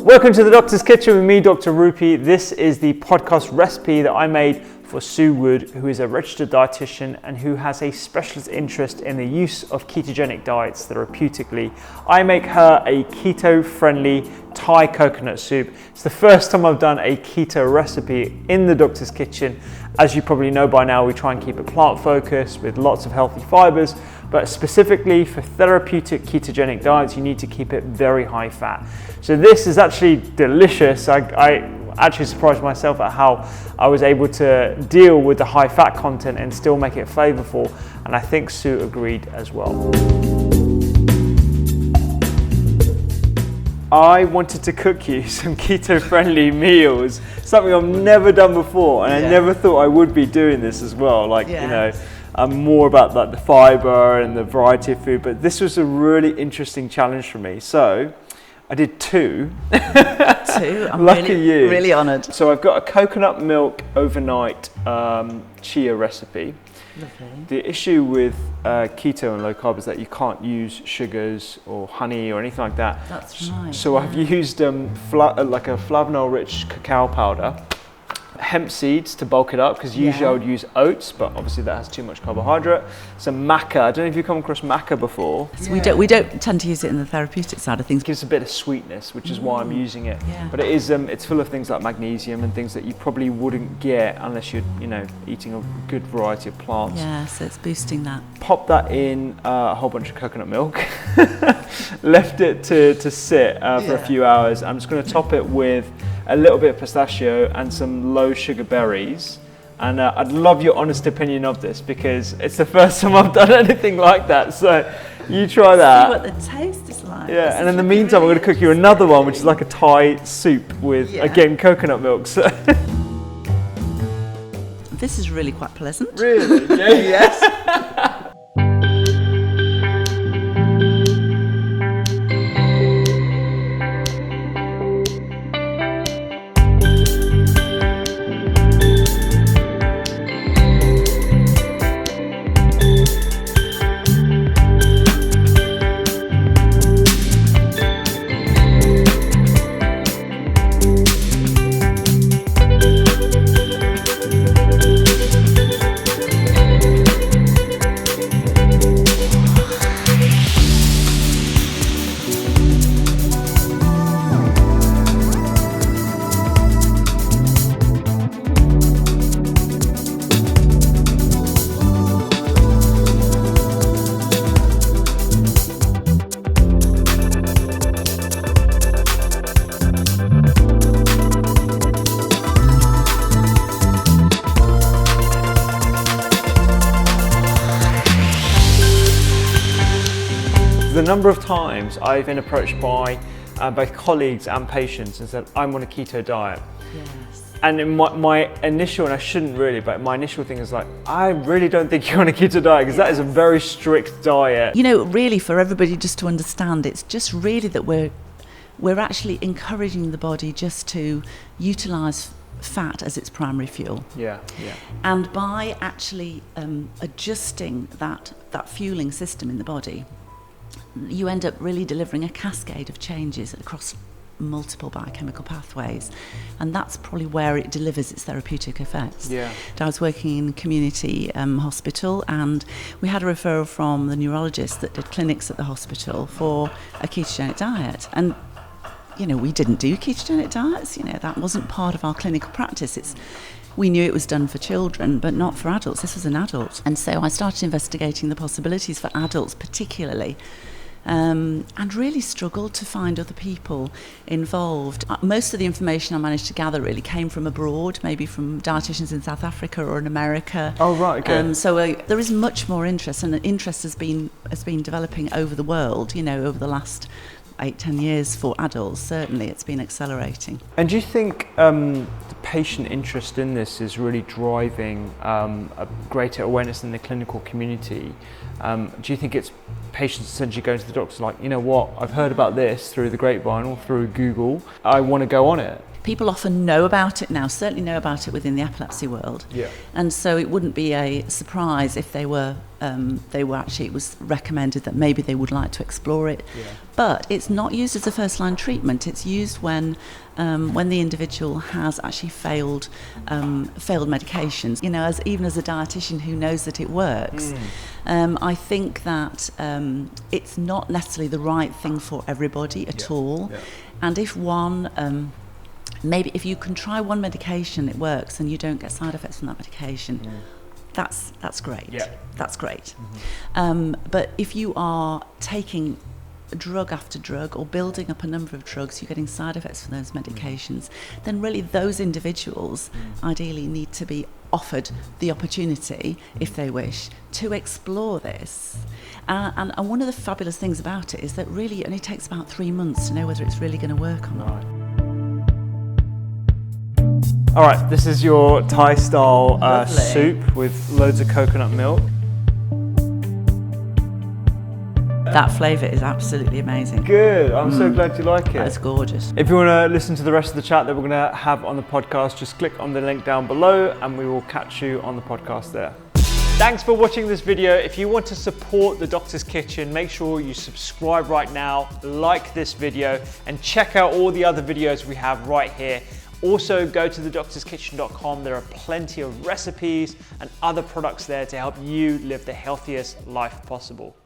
Welcome to the Doctor's Kitchen with me, Dr. Rupi. This is the podcast recipe that I made for Sue Wood, who is a registered dietitian and who has a specialist interest in the use of ketogenic diets therapeutically. I make her a keto-friendly Thai coconut soup. It's the first time I've done a keto recipe in the Doctor's Kitchen. As you probably know by now, we try and keep it plant-focused with lots of healthy fibers, but specifically for therapeutic ketogenic diets, you need to keep it very high fat. So this is actually delicious. I actually surprised myself at how I was able to deal with the high fat content and still make it flavorful, and I think Sue agreed as well. I wanted to cook you some keto-friendly meals, something I've never done before, and I never thought I would be doing this as well. You know, I'm more about the fiber and the variety of food, but this was a really interesting challenge for me. So I did two. I'm really honoured. So I've got a coconut milk overnight chia recipe. Lovely. The issue with keto and low carb is that you can't use sugars or honey or anything like that. That's right. So I've used like a flavanol-rich cacao powder, hemp seeds to bulk it up, because usually I would use oats, but obviously that has too much carbohydrate. Some maca. I don't know if you've come across maca before. So we don't tend to use it in the therapeutic side of things. It gives a bit of sweetness, which is why I'm using it. Yeah. But it is it's full of things like magnesium and things that you probably wouldn't get unless you're eating a good variety of plants. Yeah, so it's boosting that. Pop that in a whole bunch of coconut milk. Left it to sit for a few hours. I'm just going to top it with a little bit of pistachio and some low sugar berries. And I'd love your honest opinion of this, because it's the first time I've done anything like that. So you try that. See what the taste is like. Yeah, and in the meantime, I'm going to cook you another one, which is like a Thai soup with, again, coconut milk. So this is really quite pleasant. Really? Yeah. Yes. The number of times I've been approached by both colleagues and patients and said, I'm on a keto diet. Yes. And in my initial, and I shouldn't really, but my initial thing is like, I really don't think you're on a keto diet, because that is a very strict diet. You know, really, for everybody just to understand, it's just really that we're actually encouraging the body just to utilise fat as its primary fuel. Yeah. And by actually adjusting that fueling system in the body, you end up really delivering a cascade of changes across multiple biochemical pathways, and that's probably where it delivers its therapeutic effects. Yeah. I was working in a community hospital, and we had a referral from the neurologist that did clinics at the hospital for a ketogenic diet, and we didn't do ketogenic diets. That wasn't part of our clinical practice. We knew it was done for children, but not for adults. This was an adult. And so I started investigating the possibilities for adults particularly, and really struggled to find other people involved. Most of the information I managed to gather really came from abroad, maybe from dietitians in South Africa or in America. Oh, right, okay. So there is much more interest, and the interest has been developing over the world, over the last 8-10 years for adults. Certainly it's been accelerating. And do you think the patient interest in this is really driving a greater awareness in the clinical community? Do you think it's patients essentially going to the doctor like, you know what, I've heard about this through the grapevine or through Google, I want to go on it? people often know about it now, certainly know about it within the epilepsy world. Yeah. And so it wouldn't be a surprise if it was recommended that maybe they would like to explore it. Yeah. But it's not used as a first-line treatment. It's used when the individual has actually failed medications. You know, even as a dietitian who knows that it works, I think that it's not necessarily the right thing for everybody at all. Yeah. And if one, maybe if you can try one medication, it works, and you don't get side effects from that medication, that's great. Yeah. That's great. Mm-hmm. But if you are taking drug after drug or building up a number of drugs, you're getting side effects from those medications, then really those individuals ideally need to be offered the opportunity, if they wish, to explore this. And one of the fabulous things about it is that really it only takes about 3 months to know whether it's really going to work or not. All right, this is your Thai style soup with loads of coconut milk. That flavour is absolutely amazing. Good, I'm so glad you like it. That's gorgeous. If you want to listen to the rest of the chat that we're going to have on the podcast, just click on the link down below and we will catch you on the podcast there. Thanks for watching this video. If you want to support The Doctor's Kitchen, make sure you subscribe right now, like this video, and check out all the other videos we have right here. Also, go to thedoctorskitchen.com. There are plenty of recipes and other products there to help you live the healthiest life possible.